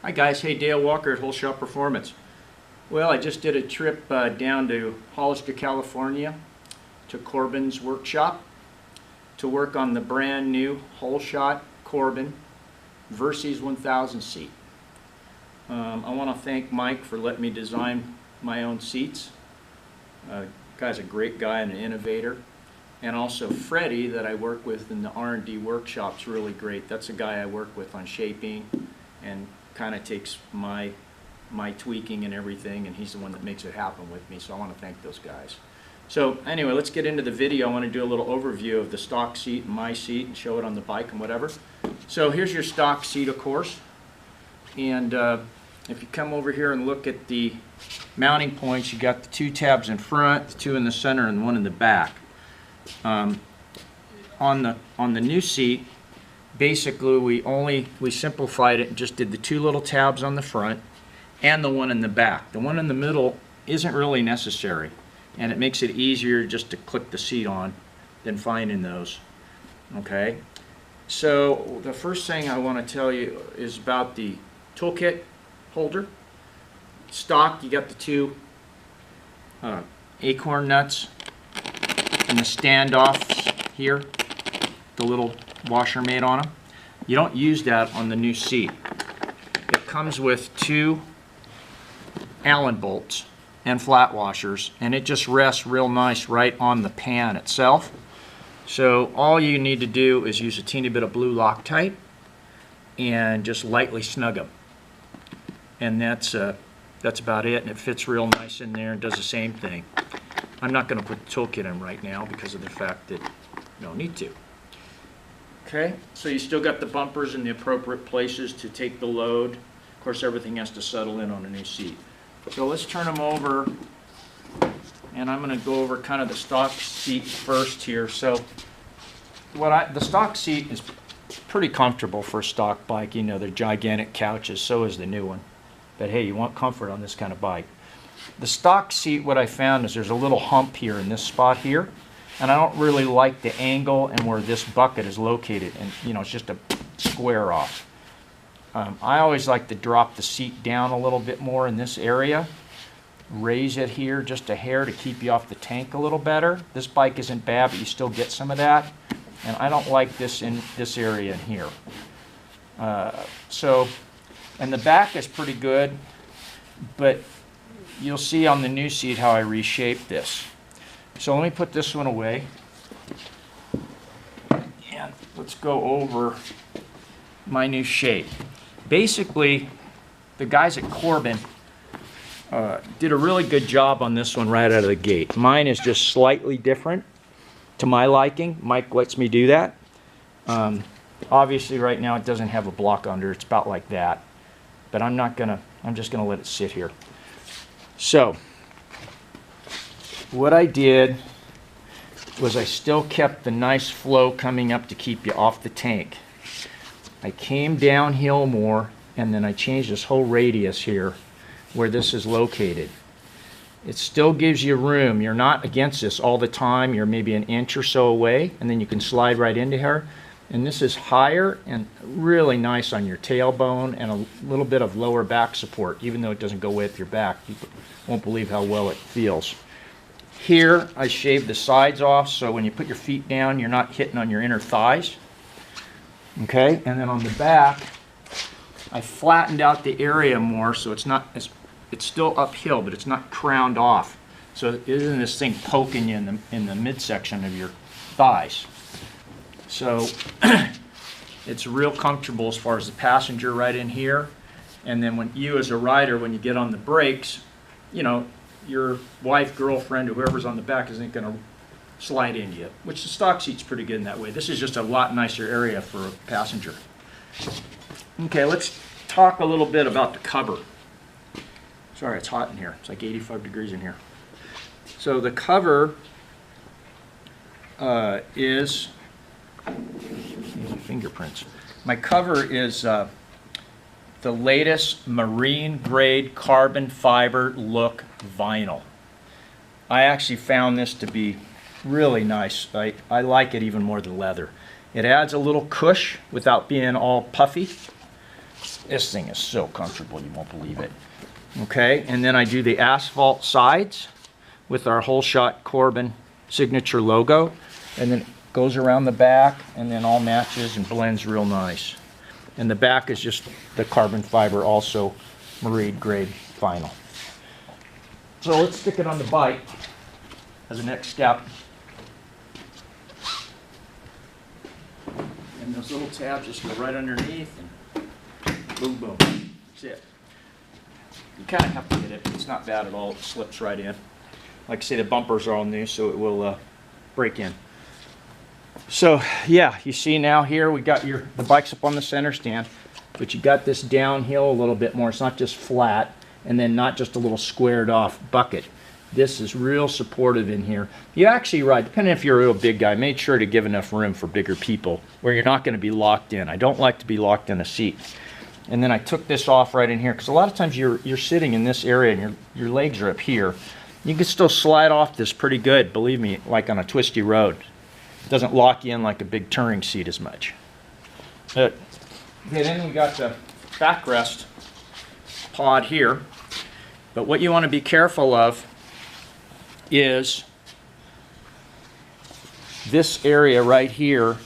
Hi guys, hey, Dale Walker at Holeshot Performance. Well, I just did a trip down to Hollister, California to Corbin's workshop to work on the brand new Holeshot Corbin Versys 1000 seat. I want to thank Mike for letting me design my own seats. Guy's a great guy and an innovator. And also Freddie that I work with in the R&D workshop's really great. That's a guy I work with on shaping and kind of takes my tweaking and everything, and he's the one that makes it happen with me, so I want to thank those guys. So anyway, let's get into the video. I want to do a little overview of the stock seat and my seat and show it on the bike and whatever. So here's your stock seat, of course, and if you come over here and look at the mounting points, you got the two tabs in front, the two in the center, and one in the back. On the new seat, basically we simplified it and just did the two little tabs on the front and the one in the back. The one in the middle isn't really necessary, and it makes it easier just to click the seat on than finding those. Okay, so the first thing I want to tell you is about the toolkit holder. Stock, you got the two acorn nuts and the standoffs here, the little washer made on them. You don't use that on the new seat. It comes with two Allen bolts and flat washers, and it just rests real nice right on the pan itself. So all you need to do is use a teeny bit of blue Loctite and just lightly snug them, and that's about it. And it fits real nice in there and does the same thing. I'm not going to put the toolkit in right now because of the fact that you don't need to. Okay, so you still got the bumpers in the appropriate places to take the load. Of course, everything has to settle in on a new seat. So let's turn them over, and I'm going to go over kind of the stock seat first here. So the stock seat is pretty comfortable for a stock bike. You know, they're gigantic couches, so is the new one. But hey, you want comfort on this kind of bike. The stock seat, what I found is there's a little hump here in this spot here, and I don't really like the angle and where this bucket is located, and you know, it's just a square off. I always like to drop the seat down a little bit more in this area, raise it here just a hair to keep you off the tank a little better. This bike isn't bad, but you still get some of that, and I don't like this in this area in here. And the back is pretty good, but you'll see on the new seat how I reshaped this. So let me put this one away, and let's go over my new shape. Basically, the guys at Corbin did a really good job on this one right out of the gate. Mine is just slightly different to my liking. Mike lets me do that. Obviously right now it doesn't have a block under, it's about like that. But I'm just gonna let it sit here. So, what I did was I still kept the nice flow coming up to keep you off the tank. I came downhill more, and then I changed this whole radius here where this is located. It still gives you room. You're not against this all the time. You're maybe an inch or so away, and then you can slide right into here. And this is higher and really nice on your tailbone and a little bit of lower back support, even though it doesn't go with your back. You won't believe how well it feels. Here, I shaved the sides off, so when you put your feet down, you're not hitting on your inner thighs. Okay, and then on the back, I flattened out the area more, so it's still uphill, but it's not crowned off. So it isn't this thing poking you in the midsection of your thighs. So it's real comfortable as far as the passenger right in here. And then when you as a rider, when you get on the brakes, you know, your wife, girlfriend, or whoever's on the back isn't going to slide into you, which the stock seat's pretty good in that way. This is just a lot nicer area for a passenger. Okay, let's talk a little bit about the cover. Sorry, it's hot in here. It's like 85 degrees in here. So the cover is fingerprints. My cover is the latest marine grade carbon fiber look vinyl. I actually found this to be really nice. I like it even more than leather. It adds a little cush without being all puffy. This thing is so comfortable, you won't believe it. Okay, and then I do the asphalt sides with our Holeshot Corbin signature logo, and then it goes around the back and then all matches and blends real nice. And the back is just the carbon fiber, also marine grade vinyl. So let's stick it on the bike as a next step. And those little tabs just go right underneath and boom, boom. That's it. You kind of have to hit it, but it's not bad at all. It slips right in. Like I say, the bumpers are all new, so it will break in. So yeah, you see now here we got the bike's up on the center stand, but you got this downhill a little bit more. It's not just flat, and then not just a little squared off bucket. This is real supportive in here. You actually ride, depending if you're a real big guy, make sure to give enough room for bigger people where you're not going to be locked in. I don't like to be locked in a seat. And then I took this off right in here, because a lot of times you're sitting in this area and your legs are up here. You can still slide off this pretty good, believe me, like on a twisty road. It doesn't lock you in like a big touring seat as much. Okay, then we got the backrest pod here. But what you want to be careful of is this area right here.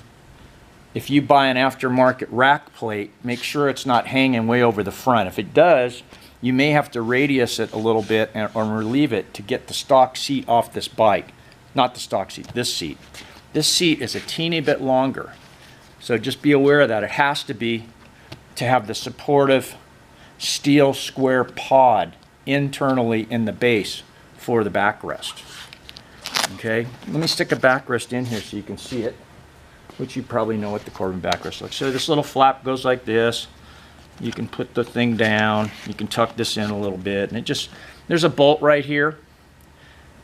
If you buy an aftermarket rack plate, make sure it's not hanging way over the front. If it does, you may have to radius it a little bit or relieve it to get the stock seat off this bike. Not the stock seat, this seat. This seat is a teeny bit longer. So just be aware of that. It has to be to have the supportive steel square pod internally in the base for the backrest. Okay, let me stick a backrest in here so you can see it, which you probably know what the Corbin backrest looks. So this little flap goes like this. You can put the thing down. You can tuck this in a little bit, and it just, there's a bolt right here.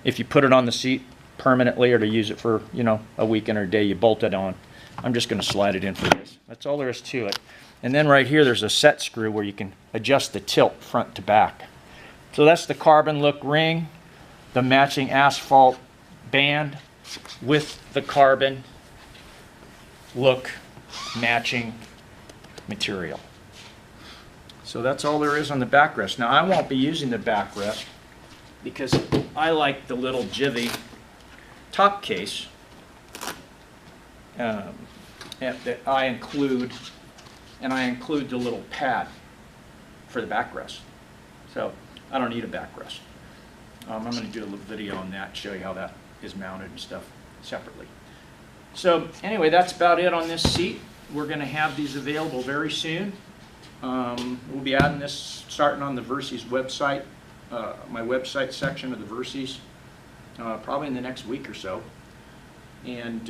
If you put it on the seat permanently or to use it for, you know, a weekend or a day, you bolt it on. I'm just going to slide it in for this. That's all there is to it. And then right here, there's a set screw where you can adjust the tilt front to back. So that's the carbon look ring, the matching asphalt band with the carbon look matching material. So that's all there is on the backrest. Now I won't be using the backrest because I like the little Jivy top case that I include, and I include the little pad for the backrest. So I don't need a backrest. I'm going to do a little video on that, show you how that is mounted and stuff separately. So anyway, that's about it on this seat. We're going to have these available very soon. We'll be adding this starting on the Versys website, my website section of the Versys, probably in the next week or so. And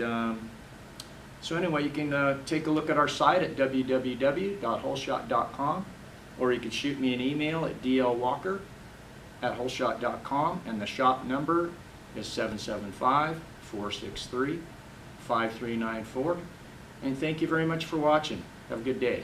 so anyway, you can take a look at our site at www.holeshot.com, or you can shoot me an email at dlwalker@holeshot.com, and the shop number is 775-463-5394. And thank you very much for watching. Have a good day.